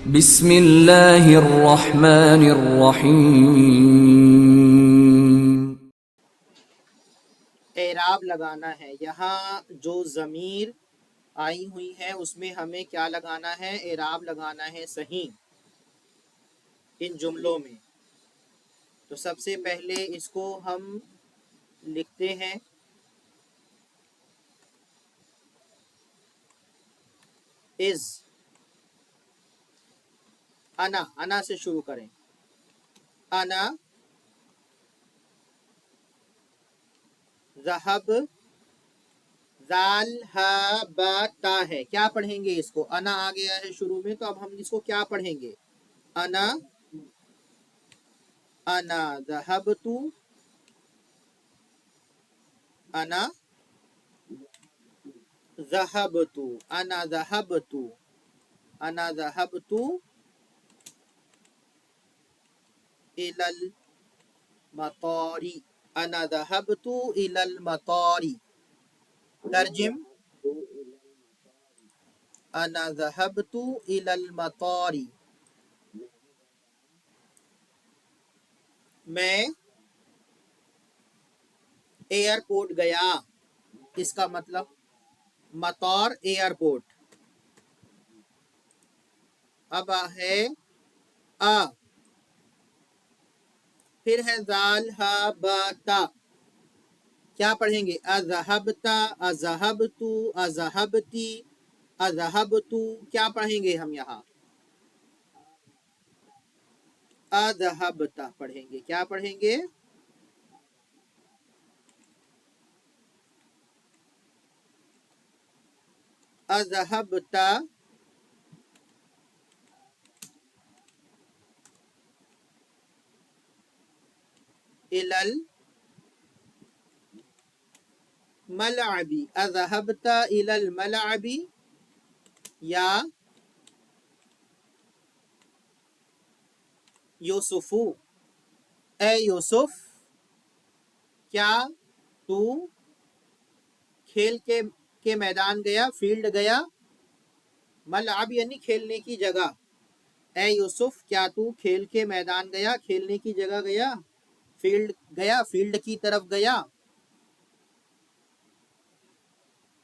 بسم اللہ الرحمن الرحیم. اعراب لگانا ہے. یہاں جو ضمیر آئی ہوئی ہے اس میں ہمیں کیا لگانا ہے؟ اعراب لگانا ہے صحیح ان جملوں میں. تو سب سے پہلے اس کو ہم لکھتے ہیں از. انا سے شروع کریں. انا ذہب ذال ہا با تا ہے. کیا پڑھیں گے اس کو؟ انا آ گیا ہے شروع میں، تو اب ہم اس کو کیا پڑھیں گے؟ انا ذہبت. انا ذہبت. انا ذہبت. انا ذہبت الی المطار. انا ذہبت الی المطار. ترجم. انا ذہبت الی المطار. میں ایئرپورٹ گیا. اس کا مطلب مطار ایئرپورٹ. اب ہے آ، پھر ہے ذال ہا با تا. کیا پڑھیں گے؟ اذہبتا اذہبتو اذہبتی اذہبتو. کیا پڑھیں گے ہم یہاں؟ اذہبتا پڑھیں گے. کیا پڑھیں گے؟ اذہبتا الی الملعب. اذہبتا الی الملعب. یا یوسفو، اے یوسف، کیا تو کھیل کے میدان گیا، فیلڈ گیا. ملعب یعنی کھیلنے کی جگہ. اے یوسف، کیا تو کھیل کے میدان گیا، کھیلنے کی جگہ گیا، فیلڈ گیا، فیلڈ کی طرف گیا.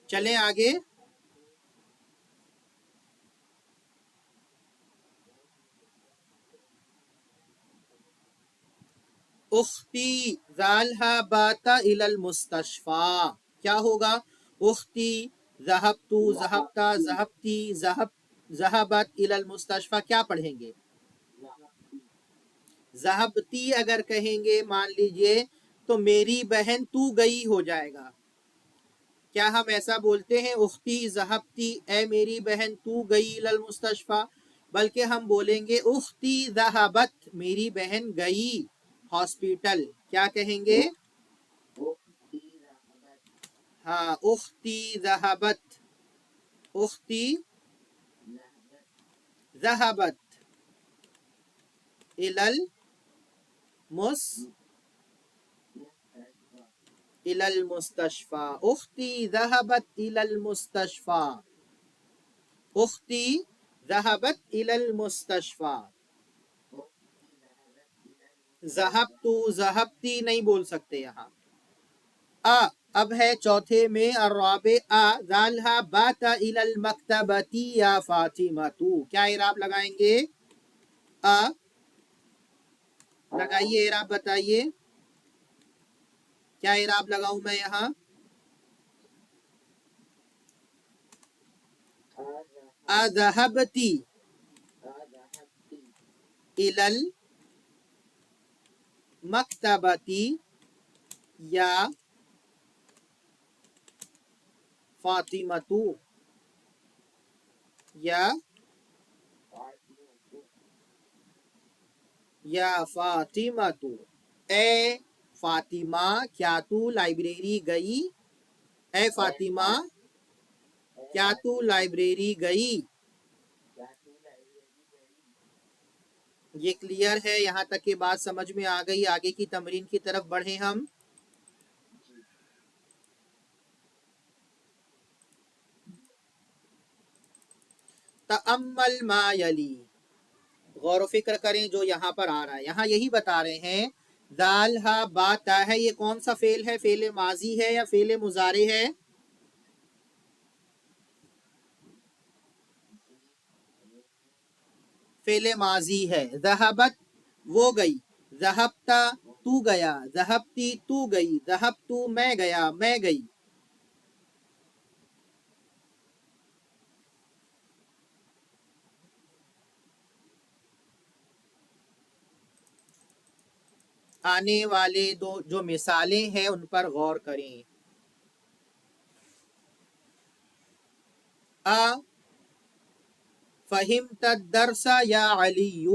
چلیں آگے. اختی ذالہا باتا الی المستشفى. کیا ہوگا؟ اختی ذہبتو ذہبتا ذہبتی ذہبت الی المستشفى. کیا پڑھیں گے؟ ذہبتی اگر کہیں گے مان لیجئے تو میری بہن تو گئی ہو جائے گا. کیا ہم ایسا بولتے ہیں اختی ذہبتی، اے میری بہن تو گئی الی المستشفى؟ بلکہ ہم بولیں گے اختی ذہبت، میری بہن گئی ہاسپیٹل. کیا کہیں گے؟ ہاں، اختی ذہبت. اختی ذہبت الی المستشفى. اختی ذہبت الی المستشفى. اختی ذہبت الی المستشفى. ذہبتو ذہبتی نہیں بول سکتے یہاں. اب ہے چوتھے میں الرابع ذالہا باتا الی المکتبۃ یا فاطمۃ. کیا اعراب لگائیں گے؟ لگائیے اعراب، بتائیے کیا اعراب لگاؤں میں یہاں؟ اذہبتی الی المکتبۃ یا فاطمۃ. یا فاطمۃ. اے فاطمہ، کیا تو لائبریری گئی؟ اے فاطمہ، کیا تو لائبریری گئی؟ یہ کلیئر ہے؟ یہاں تک کہ بات سمجھ میں آ گئی. آگے کی تمرین کی طرف بڑھیں ہم. تأمل ما یلی. غور و فکر کریں جو یہاں پر آ رہا ہے. یہاں یہی بتا رہے ہیں دال ہا با تا ہے، یہ کون سا فعل ہے؟ فعل ماضی ہے یا فعل مضارع ہے؟ فعل ماضی ہے. ذہبت وہ گئی، ذہبتا تو گیا، ذہبتی تو گئی، ذہبتو میں گیا، میں گئی. آنے والے دو جو مثالیں ہیں ان پر غور کریں. فہمت الدرس یا علی،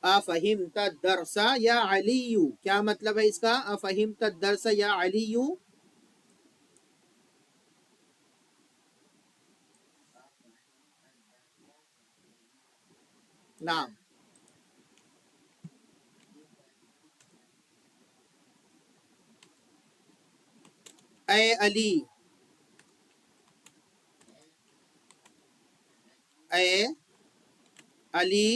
افہمت الدرس یا علی، کیا مطلب ہے اس کا؟ افہمت الدرس یا علی. نعم. اے علی، اے علی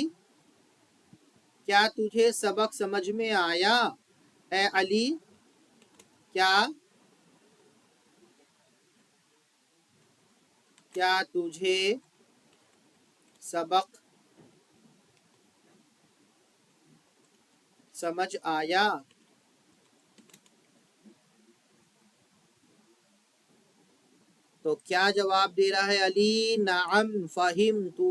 کیا تجھے سبق سمجھ میں آیا؟ اے علی کیا تجھے سبق سمجھ آیا؟ تو کیا جواب دے رہا ہے علی؟ نعم فہمتہ،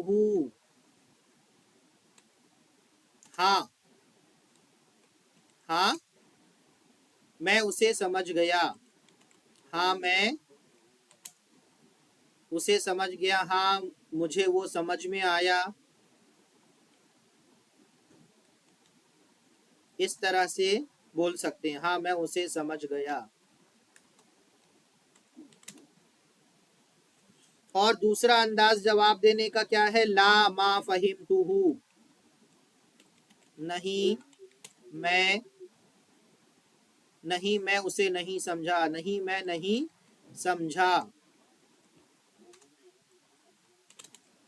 ہاں ہاں میں اسے سمجھ گیا، ہاں میں اسے سمجھ گیا، ہاں مجھے وہ سمجھ میں آیا. اس طرح سے بول سکتے ہیں، ہاں میں اسے سمجھ گیا. اور دوسرا انداز جواب دینے کا کیا ہے؟ لا ما فہمتہ، نہیں میں اسے نہیں سمجھا، نہیں میں نہیں سمجھا،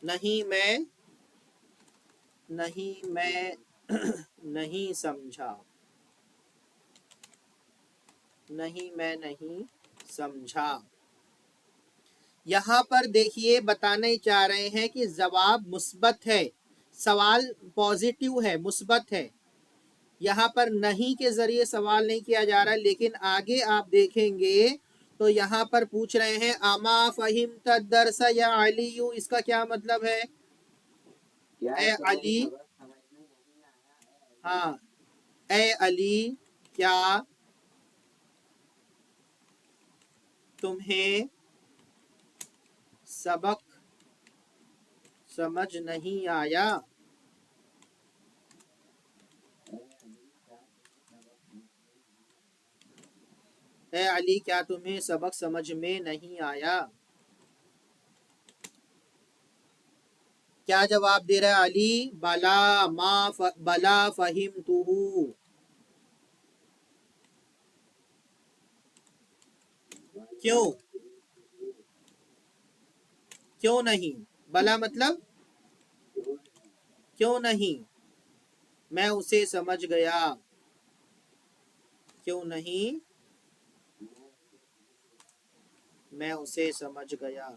نہیں میں نہیں سمجھا، نہیں میں نہیں سمجھا. یہاں پر دیکھیے بتانے چاہ رہے ہیں کہ جواب مثبت ہے، سوال پازیٹیو ہے، مثبت ہے. یہاں پر نہیں کے ذریعے سوال نہیں کیا جا رہا، لیکن آگے آپ دیکھیں گے تو یہاں پر پوچھ رہے ہیں اما فہمت الدرس یا علی، اس کا کیا مطلب ہے؟ اے علی، ہاں اے علی کیا تمہیں سبق سمجھ نہیں آیا؟ اے علی کیا تمہیں سبق سمجھ میں نہیں آیا؟ کیا جواب دے رہا ہے علی؟ بلا فہمتہ، کیوں نہیں؟ بلا مطلب کیوں نہیں، میں اسے سمجھ گیا، کیوں نہیں میں اسے سمجھ گیا،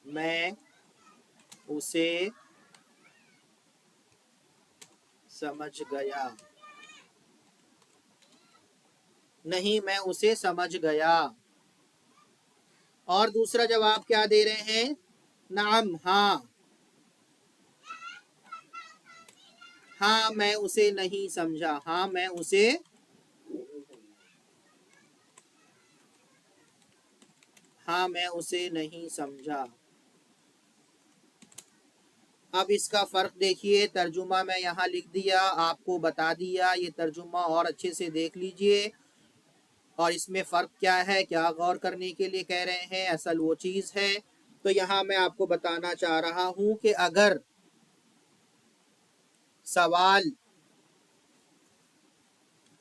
میں اسے سمجھ گیا، نہیں میں اسے سمجھ گیا. اور دوسرا جواب کیا دے رہے ہیں؟ نعم ہاں میں اسے نہیں سمجھا، ہاں میں اسے نہیں سمجھا. اب اس کا فرق دیکھیے، ترجمہ میں یہاں لکھ دیا، آپ کو بتا دیا، یہ ترجمہ اور اچھے سے دیکھ لیجئے. اور اس میں فرق کیا ہے، کیا غور کرنے کے لیے کہہ رہے ہیں، اصل وہ چیز ہے. تو یہاں میں آپ کو بتانا چاہ رہا ہوں کہ اگر سوال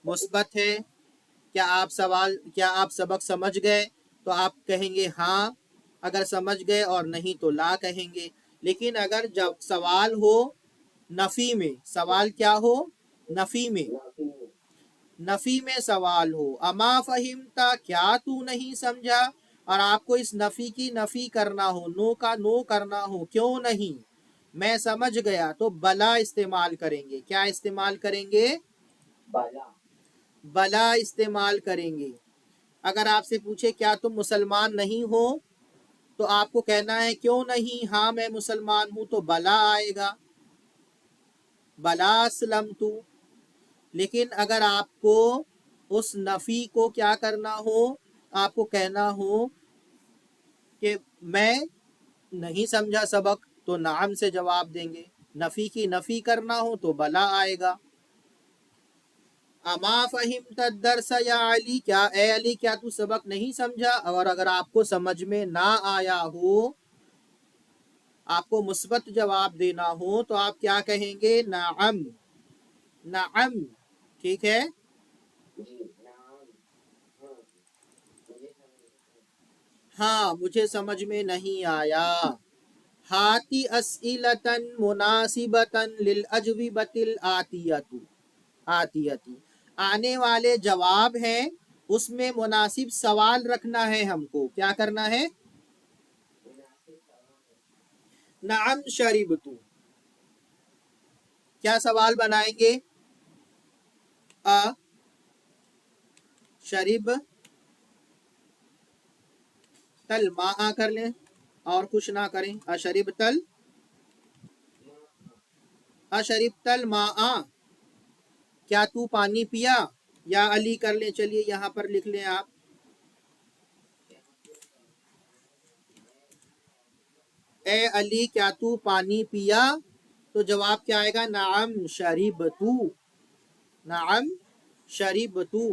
مثبت ہے، کیا آپ سبق سمجھ گئے، تو آپ کہیں گے ہاں اگر سمجھ گئے، اور نہیں تو لا کہیں گے. لیکن اگر جب سوال ہو نفی میں، سوال کیا ہو؟ نفی میں، نفی میں سوال ہو، اما فہمتا، کیا تو نہیں سمجھا، اور آپ کو اس نفی کی نفی کرنا ہو، نو کا نو کرنا ہو، کیوں نہیں، میں سمجھ گیا، تو بلا استعمال کریں گے۔ کیا استعمال کریں گے؟ بلا استعمال کریں گے۔ اگر آپ سے پوچھے کیا تم مسلمان نہیں ہو، تو آپ کو کہنا ہے کیوں نہیں، ہاں میں مسلمان ہوں، تو بلا آئے گا، بلا اسلمت۔ لیکن اگر آپ کو اس نفی کو کیا کرنا ہو، آپ کو کہنا ہو کہ میں نہیں سمجھا سبق، تو نعم سے جواب دیں گے۔ نفی کی نفی کرنا ہو تو بلا آئے گا۔ اما فہمت الدرس یا علی، کیا اے علی کیا تو سبق نہیں سمجھا، اور اگر آپ کو سمجھ میں نہ آیا ہو، آپ کو مثبت جواب دینا ہو، تو آپ کیا کہیں گے؟ نعم، نعم، ٹھیک ہے۔ ہاں مجھے سمجھ میں نہیں آیا۔ ہاتی اسئلتن مناسبتن للاجوبۃ آتیتی، آنے والے جواب ہیں، اس میں مناسب سوال رکھنا ہے ہم کو۔ کیا کرنا ہے؟ نعم شربت، کیا سوال بنائیں گے؟ شرب تل ماء کر لیں اور کچھ نہ کریں، اشرب تل، اشرب تل ماء، کیا تو پانی پیا، یا علی کر لیں، چلیے یہاں پر لکھ لیں آپ، اے علی کیا تو پانی پیا، تو جواب کیا آئے گا؟ نعم شربتو، نعم شربتو۔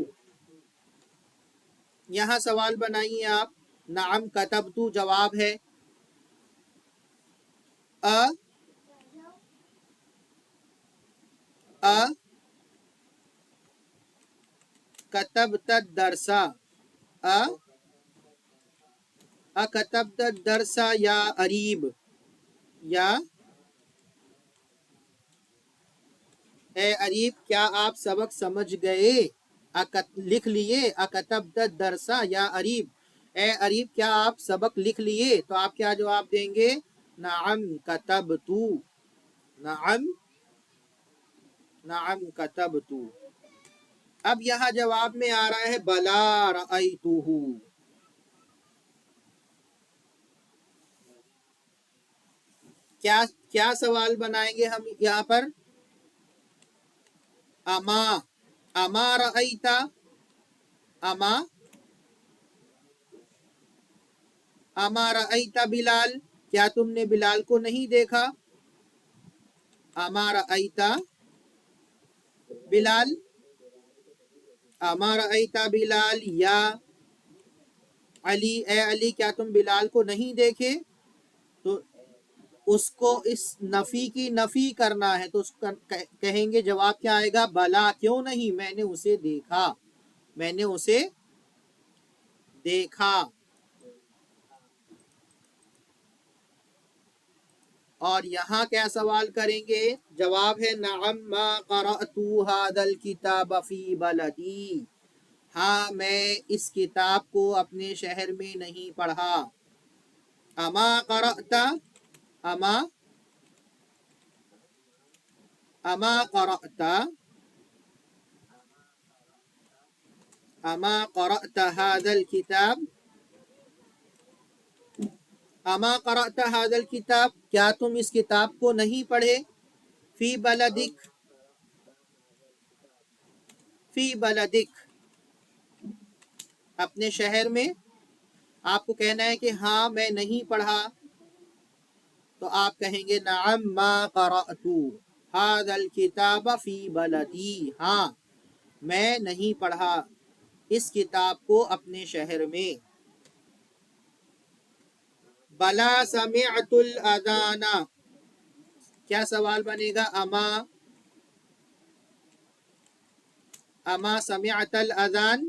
یہاں سوال بنائیے آپ، نعم کتبتو جواب ہے، کتبت الدرس، کتبت الدرس یا عریب، یا اے عریب کیا آپ سبق سمجھ گئے، لکھ لیے، اکتبت الدرس یا عریب، اے عریب کیا آپ سبق لکھ لیے، تو آپ کیا جواب دیں گے؟ نعم کتبتو، نعم، نعم کتبتو۔ اب یہاں جواب میں آ رہا ہے بلا رأیتہ، کیا سوال بنائیں گے ہم یہاں پر؟ اما، اما رأیت، اما، اما رأیت بلال، کیا تم نے بلال کو نہیں دیکھا، اما رأیت بلال، اما رأیت بلال یا علی، اے علی کیا تم بلال کو نہیں دیکھے، تو اس کو اس نفی کی نفی کرنا ہے، تو اس کا کہیں گے جواب کیا آئے گا؟ بلا، کیوں نہیں، میں نے اسے دیکھا، میں نے اسے دیکھا۔ اور یہاں کیا سوال کریں گے؟ جواب ہے نعم ما قرأت هذا الكتاب فی بلدی، ہاں میں اس کتاب کو اپنے شہر میں نہیں پڑھا۔ اما قرأت، اما، اما قرأت، اما قرأت هذا الكتاب، اما قرأت هذا الكتاب، کیا تم اس کتاب کو نہیں پڑھے، فی بلدک، فی بلدک، اپنے شہر میں، آپ کو کہنا ہے کہ ہاں میں نہیں پڑھا، تو آپ کہیں گے نعم ما قرأت هذا الكتاب فی بلدی، ہاں میں نہیں پڑھا اس کتاب کو اپنے شہر میں۔ بلا سمعت الاذان، کیا سوال بنے گا؟ اما، اما سمعت الاذان،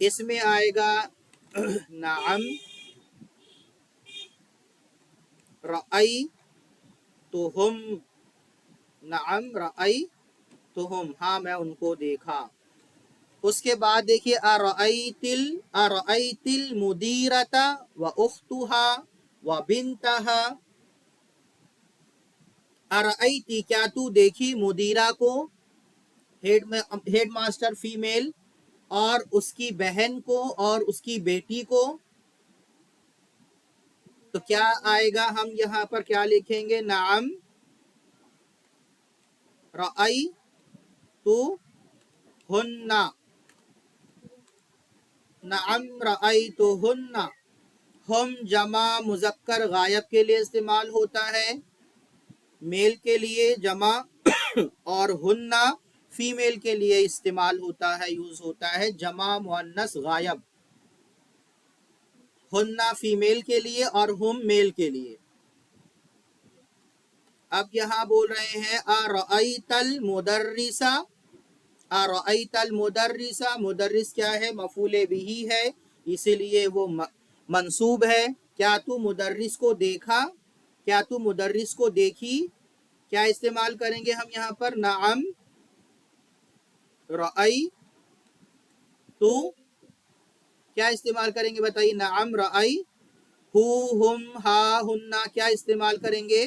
اس میں آئے گا نعم رأیتہم، نعم رأیتہم، ہاں میں ان کو دیکھا۔ اس کے بعد دیکھیے ارأیت المدیرۃ واختھا وبنتھا، ارأیتی کیا تو دیکھی، مدیرہ کو، ہیڈ ماسٹر فیمیل، اور اس کی بہن کو اور اس کی بیٹی کو، تو کیا آئے گا، ہم یہاں پر کیا لکھیں گے، نعم رأیتہن، نعم رأیتہن، ہم جمع مذکر غائب کے لیے استعمال ہوتا ہے، میل کے لیے جمع، اور ہننا فیمیل کے لیے استعمال ہوتا ہے، یوز ہوتا ہے جمع مؤنث غائب، ہننا فیمیل کے لیے اور ہم میل کے لیے۔ اب یہاں بول رہے ہیں ارأیت المدرس، ارأیت المدرس، مدرس کیا ہے، مفعول بہ ہے، اسی لیے وہ منصوب ہے، کیا تو مدرس کو دیکھا، کیا تو مدرس کو دیکھی، کیا استعمال کریں گے ہم یہاں پر، نعم رأیت، کیا استعمال کریں گے بتائیے، نعم رأیت، ہم ہا ہننا کیا استعمال کریں گے،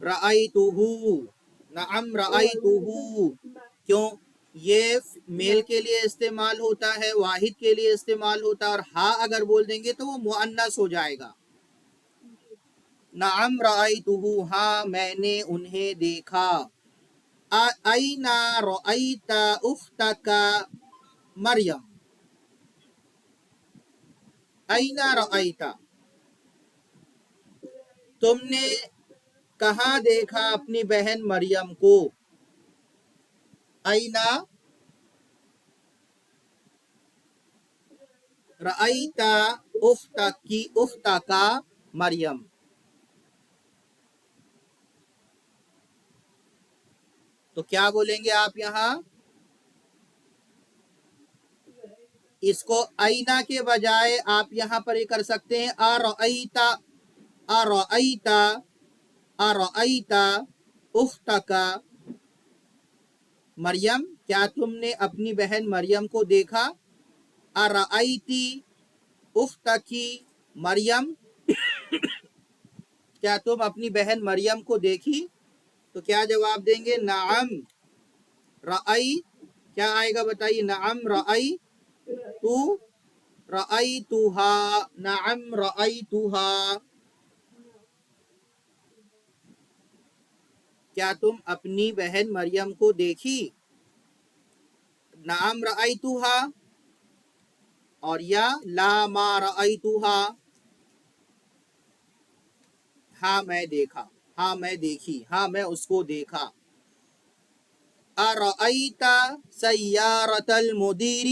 رأیتہ، نعم رأیتہ، کیوں، یہ میل کے لیے استعمال ہوتا ہے، واحد کے لیے استعمال ہوتا ہے، اور ہا اگر بول دیں گے تو وہ مؤنث ہو جائے گا، نعم رأیتہ، ہاں میں نے انہیں دیکھا، أين رأيت أختك مریم، أين رأيت، تم نے کہاں دیکھا اپنی بہن مریم کو، أين رأيت أختك مریم، تو کیا بولیں گے آپ یہاں، اس کو اینا کے بجائے آپ یہاں پر یہ کر سکتے ہیں ارأیت، ارأیت، ارأیت اختک مریم، کیا تم نے اپنی بہن مریم کو دیکھا، ارأیتی اختکی مریم، کیا تم اپنی بہن مریم کو دیکھی، تو کیا جواب دیں گے، نعم رأی، کیا آئے گا بتائیے، نعم رأیتو، رأیتہا، نعم رأیتہا، کیا تم اپنی بہن مریم کو دیکھی، نعم رأیتہا، اور یا لا ما رأیتہا، ہاں میں دیکھا، ہاں میں دیکھی، ہاں میں اس کو دیکھا، ارأیت سیارۃ المدیر،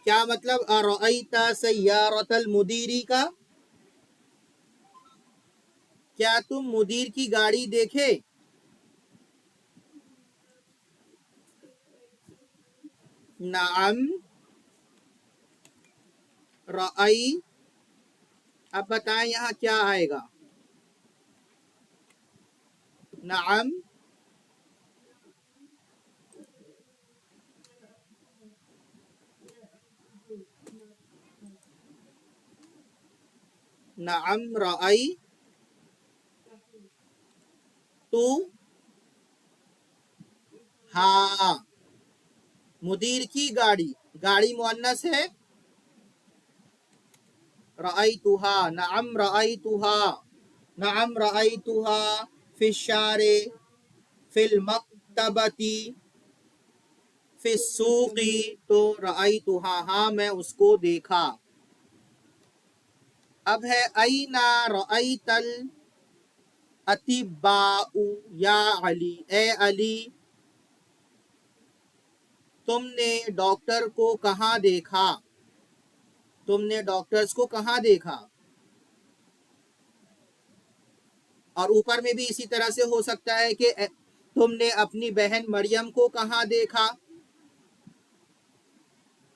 کیا مطلب ارأیت سیارۃ المدیر کا، کیا تم مدیر کی گاڑی دیکھے، نعم رأی، اب بتائیں یہاں کیا آئے گا، نعم نعم رأی تو، ہاں مدیر کی گاڑی، گاڑی مؤنث ہے، رأیتہا، نعم رأیتہا، نعم رأیتہا فی الشارع، فی المکتبۃ، فی السوق، تو رأیتہا، ہاں میں اس کو دیکھا۔ اب ہے أين رأيت الأطباء یا علی، اے علی تم نے ڈاکٹر کو کہاں دیکھا، تم نے ڈاکٹرز کو کہاں دیکھا، اور اوپر میں بھی اسی طرح سے ہو سکتا ہے کہ تم نے اپنی بہن مریم کو کہاں دیکھا؟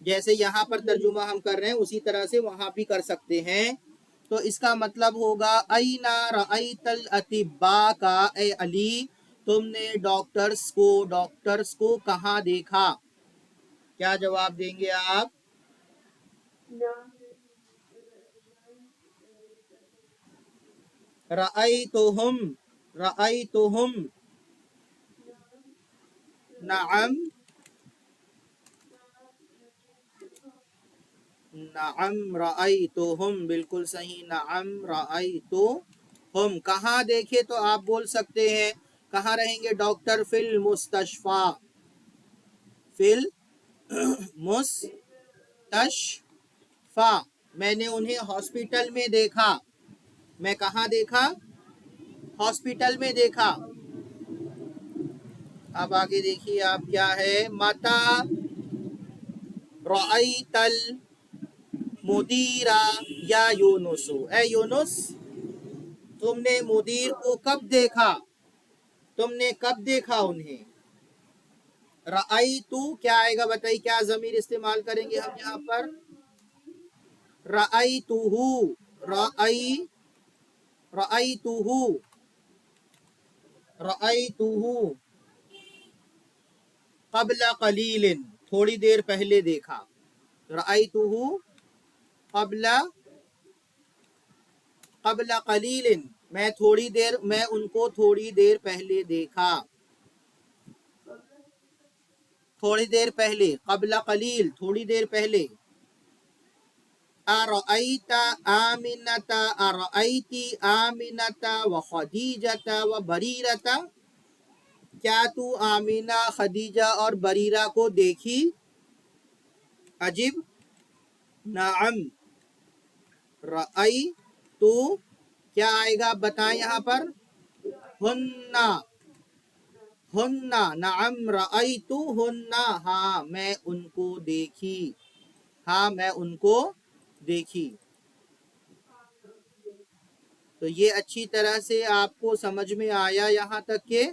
جیسے یہاں پر ترجمہ ہم کر رہے ہیں اسی طرح سے وہاں بھی کر سکتے ہیں. تو اس کا مطلب ہوگا اینا رأیت الاطباء کا، اے علی تم نے ڈاکٹرز کو کہاں دیکھا؟ کیا جواب دیں گے آپ؟ رأیتہم، رأیتہم، نعم، نعم رأیتہم، بالکل صحیح، نعم رأیتہم. کہاں دیکھے تو آپ بول سکتے ہیں کہاں رہیں گے ڈاکٹر؟ فی المستشفى، فی المستشفى. میں نے انہیں ہاسپٹل میں دیکھا. میں کہاں دیکھا؟ ہاسپٹل میں دیکھا. اب آگے دیکھیے آپ کیا ہے، متا رأیت المدیر یا یونس، اے یونس تم نے مدیر کو کب دیکھا؟ تم نے کب دیکھا انہیں؟ رأیتو کیا آئے گا بتائیے، کیا ضمیر استعمال کریں گے ہم یہاں پر؟ رأیتوہو، رأیتوہو، رأیتوہو قبل قلیل، تھوڑی دیر پہلے دیکھا. رأیتوہو قبل قلیل، میں ان کو تھوڑی دیر پہلے دیکھا. تھوڑی دیر پہلے، قبل قلیل تھوڑی دیر پہلے. ارأیت آمنۃ، ارأیتی آمنۃ وخدیجۃ وبریرۃ، کیا تو آمینہ، خدیجہ اور بریرہ کو دیکھی؟ عجب، نعم رأیت، کیا آئے گا بتائیں یہاں پر؟ ہننا، ہننا، نعم رأیت ہننا، ہاں میں ان کو دیکھی، ہاں میں ان کو دیکھی. تو یہ اچھی طرح سے آپ کو سمجھ میں آیا یہاں تک کہ